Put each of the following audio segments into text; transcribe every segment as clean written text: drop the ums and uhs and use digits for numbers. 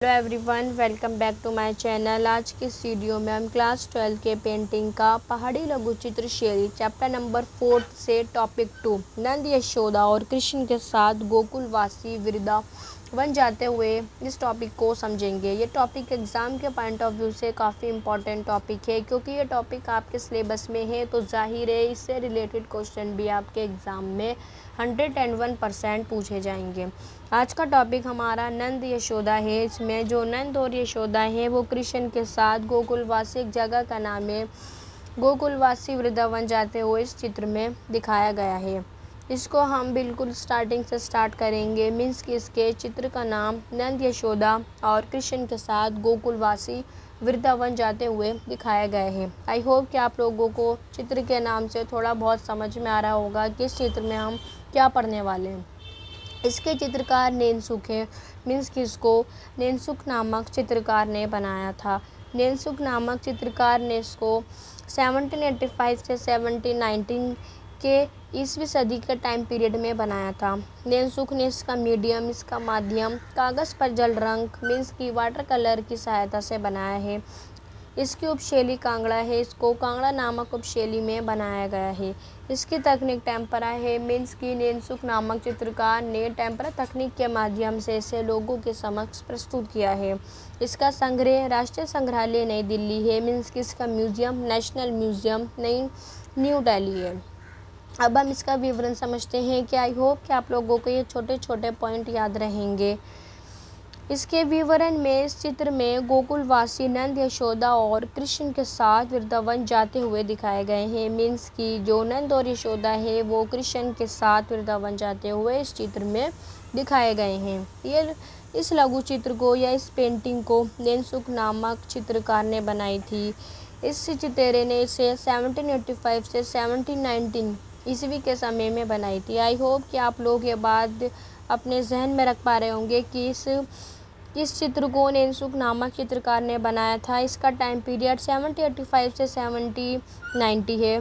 Hello everyone, welcome back to my channel. आज के इस वीडियो में हम क्लास 12 के पेंटिंग का पहाड़ी लघु चित्र शैली चैप्टर नंबर 4 से टॉपिक 2 नंद यशोदा और कृष्ण के साथ गोकुलवासी वृंदावन जाते हुए इस टॉपिक को समझेंगे। ये टॉपिक एग्ज़ाम के पॉइंट ऑफ व्यू से काफ़ी इंपॉर्टेंट टॉपिक है, क्योंकि ये टॉपिक आपके सिलेबस में है तो जाहिर है इससे रिलेटेड क्वेश्चन भी आपके एग्ज़ाम में 101% पूछे जाएंगे। आज का टॉपिक हमारा नंद यशोदा है। इसमें जो नंद और यशोदा है वो कृष्ण के साथ गोकुलवासी, एक जगह का नाम है, गोकुलवासी वृंदावन जाते हुए इस चित्र में दिखाया गया है। इसको हम बिल्कुल स्टार्टिंग से स्टार्ट करेंगे। मीन्स कि इसके चित्र का नाम नंद यशोदा और कृष्ण के साथ गोकुलवासी वृंदावन जाते हुए दिखाया गया है। आई होप कि आप लोगों को चित्र के नाम से थोड़ा बहुत समझ में आ रहा होगा कि इस चित्र में हम क्या पढ़ने वाले हैं। इसके चित्रकार नेनसुख है। मीन्स कि इसको नेनसुख नामक चित्रकार ने बनाया था। नेनसुख नामक चित्रकार ने इसको 1785 से 1719 के ईस्वी सदी के टाइम पीरियड में बनाया था। नेनसुख ने इसका मीडियम, इसका माध्यम कागज़ पर जल रंग मीन्स की वाटर कलर की सहायता से बनाया है। इसकी उपशैली कांगड़ा है। इसको कांगड़ा नामक उपशैली में बनाया गया है। इसकी तकनीक टेम्परा है। मीन्स की नेनसुख नामक चित्रकार ने टेम्परा तकनीक के माध्यम से इसे लोगों के समक्ष प्रस्तुत किया है। इसका संग्रह राष्ट्रीय संग्रहालय नई दिल्ली है। मीन्स कि इसका म्यूजियम नेशनल म्यूजियम नई न्यू दिल्ली है। अब हम इसका विवरण समझते हैं कि आई होप कि आप लोगों को ये छोटे छोटे पॉइंट याद रहेंगे। इसके विवरण में इस चित्र में गोकुलवासी नंद यशोदा और कृष्ण के साथ वृंदावन जाते हुए दिखाए गए हैं। मीन्स कि जो नंद और यशोदा है वो कृष्ण के साथ वृंदावन जाते हुए इस चित्र में दिखाए गए हैं। ये इस लघु चित्र को या इस पेंटिंग को नेनसुख नामक चित्रकार ने बनाई थी। इस चित्रे ने इसे 1785 से 1719 ईस्वी के समय में बनाई थी। आई होप कि आप लोग ये बात अपने जहन में रख पा रहे होंगे कि इस चित्र को नेनसुख नामक चित्रकार ने बनाया था। इसका टाइम पीरियड 1785 से 1790 है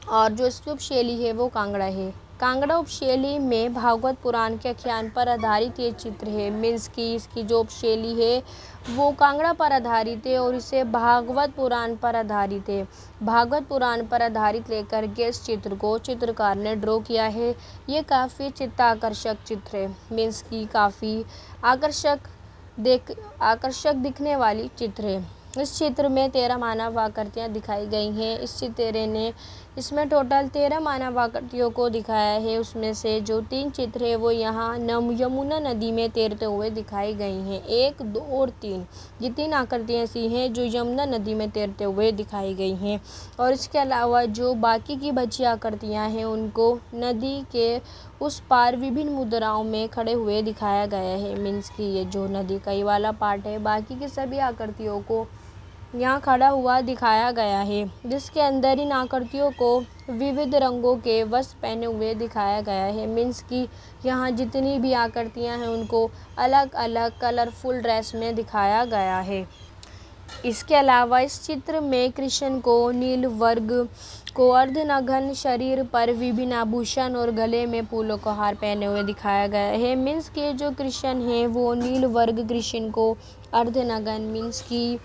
और जो इसकी उपशैली है वो कांगड़ा है। कांगड़ा उपशैली में भागवत पुराण के आख्यान पर आधारित ये चित्र है। मीन्स की इसकी जो उपशैली है वो कांगड़ा पर आधारित है और इसे भागवत पुराण पर आधारित है। भागवत पुराण पर आधारित लेकर के इस चित्र को चित्रकार ने ड्रॉ किया है। ये काफ़ी चित्ताकर्षक चित्र है। मीन्स की काफ़ी आकर्षक दिखने वाली चित्र है। इस चित्र में 13 मानव आकृतियाँ दिखाई गई हैं। इस चित्रे ने इसमें टोटल 13 मानव आकृतियों को दिखाया है। उसमें से जो 3 चित्र है वो यहाँ यमुना नदी में तैरते हुए दिखाई गई हैं। 1, 2 और 3 ये 3 आकृतियाँ ऐसी हैं जो यमुना नदी में तैरते हुए दिखाई गई हैं। और इसके अलावा जो बाकी की बची आकृतियाँ हैं उनको नदी के उस पार विभिन्न मुद्राओं में खड़े हुए दिखाया गया है। मीन्स कि ये जो नदी का ये वाला पार्ट है, बाकी की सभी आकृतियों को यहाँ खड़ा हुआ दिखाया गया है, जिसके अंदर इन आकृतियों को विविध रंगों के वस्त्र पहने हुए दिखाया गया है। मीन्स कि यहाँ जितनी भी आकृतियाँ हैं उनको अलग अलग कलरफुल ड्रेस में दिखाया गया है। इसके अलावा इस चित्र में कृष्ण को नील वर्ग को अर्धनग्न शरीर पर विभिन्न आभूषण और गले में फूलों का हार पहने हुए दिखाया गया है। मीन्स कि जो कृष्ण है वो नील वर्ग कृष्ण को अर्धनग्न मीन्स कि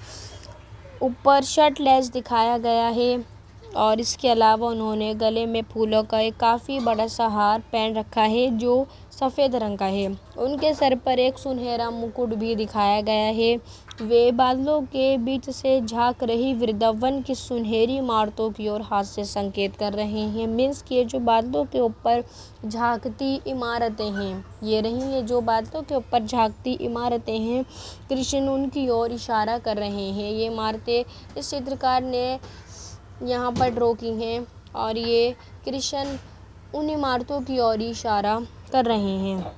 ऊपर शर्टलेस दिखाया गया है। और इसके अलावा उन्होंने गले में फूलों का एक काफ़ी बड़ा सा हार पहन रखा है जो सफ़ेद रंग का है। उनके सर पर एक सुनहरा मुकुट भी दिखाया गया है। वे बादलों के बीच से झांक रही वृंदावन की सुनहरी इमारतों की ओर हाथ से संकेत कर रहे हैं। मीन्स कि जो बादलों के ऊपर झांकती इमारतें हैं, ये रही ये जो बादलों के ऊपर झांकती इमारतें हैं, कृष्ण उनकी ओर इशारा कर रहे हैं। ये इमारतें इस चित्रकार ने यहाँ पर ड्रॉ की हैं और ये कृष्ण उन इमारतों की ओर इशारा कर रहे हैं।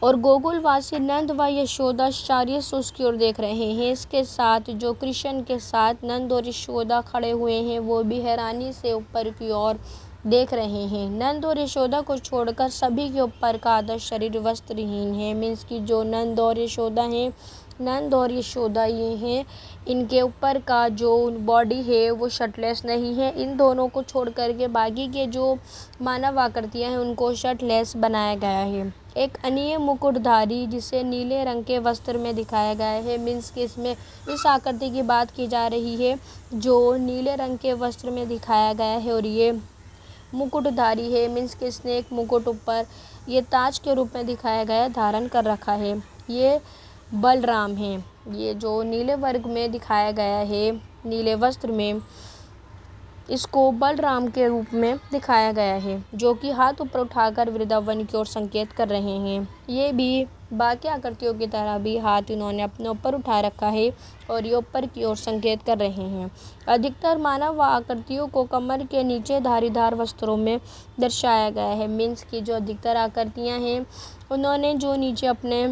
और गोकुलवासी नंद व यशोदा आश्चर्य से उसकी ओर देख रहे हैं। इसके साथ जो कृष्ण के साथ नंद और यशोदा खड़े हुए हैं वो भी हैरानी से ऊपर की ओर देख रहे हैं। नंद और यशोदा को छोड़कर सभी के ऊपर का आधा शरीर वस्त्रहीन है। मीन्स कि जो नंद और यशोदा हैं, नंद और यशोदा ये हैं, इनके ऊपर का जो बॉडी है वो शर्टलेस नहीं है। इन दोनों को छोड़ कर के बाकी के जो मानव आकृतियाँ हैं उनको शर्टलेस बनाया गया है। एक अन्य मुकुटधारी जिसे नीले रंग के वस्त्र में दिखाया गया है। मीन्स कि इसमें इस आकृति की बात की जा रही है जो नीले रंग के वस्त्र में दिखाया गया है और ये मुकुटधारी है। मीन्स कि इसने एक मुकुट ऊपर ये ताज के रूप में दिखाया गया है, धारण कर रखा है। ये बलराम हैं। ये जो नीले वर्ग में दिखाया गया है, नीले वस्त्र में, इसको बलराम के रूप में दिखाया गया है, जो कि हाथ ऊपर उठाकर वृंदावन की ओर संकेत कर रहे हैं। ये भी बाकी आकृतियों की तरह भी हाथ इन्होंने अपने ऊपर उठा रखा है और ये ऊपर की ओर संकेत कर रहे हैं। अधिकतर मानव आकृतियों को कमर के नीचे धारीदार वस्त्रों में दर्शाया गया है। मीन्स की जो अधिकतर आकृतियाँ हैं उन्होंने जो नीचे अपने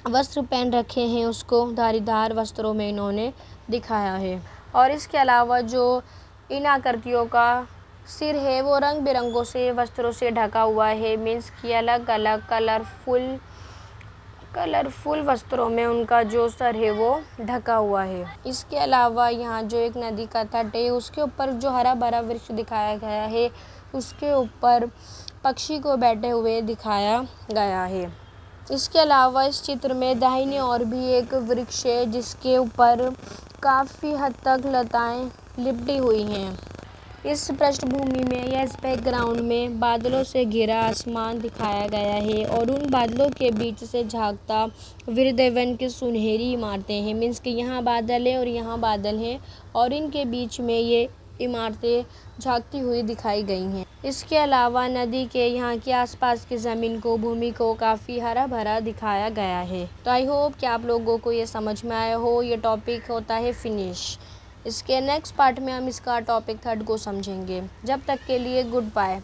वस्त्र पहन रखे हैं उसको धारीदार वस्त्रों में इन्होंने दिखाया है। और इसके अलावा जो इन आकृतियों का सिर है वो रंग बिरंगों से वस्त्रों से ढका हुआ है। मीन्स कि अलग अलग कलरफुल वस्त्रों में उनका जो सर है वो ढका हुआ है। इसके अलावा यहाँ जो एक नदी का तट है उसके ऊपर जो हरा भरा वृक्ष दिखाया गया है उसके ऊपर पक्षी को बैठे हुए दिखाया गया है। इसके अलावा इस चित्र में दाहिनी ओर भी एक वृक्ष है जिसके ऊपर काफ़ी हद तक लताएं लिपटी हुई हैं। इस पृष्ठभूमि में या इस बैकग्राउंड में बादलों से घिरा आसमान दिखाया गया है और उन बादलों के बीच से झांकता वृंदावन की सुनहरी इमारतें हैं। मीन्स कि यहाँ बादल है और यहाँ बादल हैं और इनके बीच में ये इमारतें झांकती हुई दिखाई गई हैं। इसके अलावा नदी के यहाँ के आसपास की ज़मीन को, भूमि को काफ़ी हरा भरा दिखाया गया है। तो आई होप कि आप लोगों को ये समझ में आया हो। ये टॉपिक होता है फिनिश। इसके नेक्स्ट पार्ट में हम इसका टॉपिक 3 को समझेंगे। जब तक के लिए गुड बाय।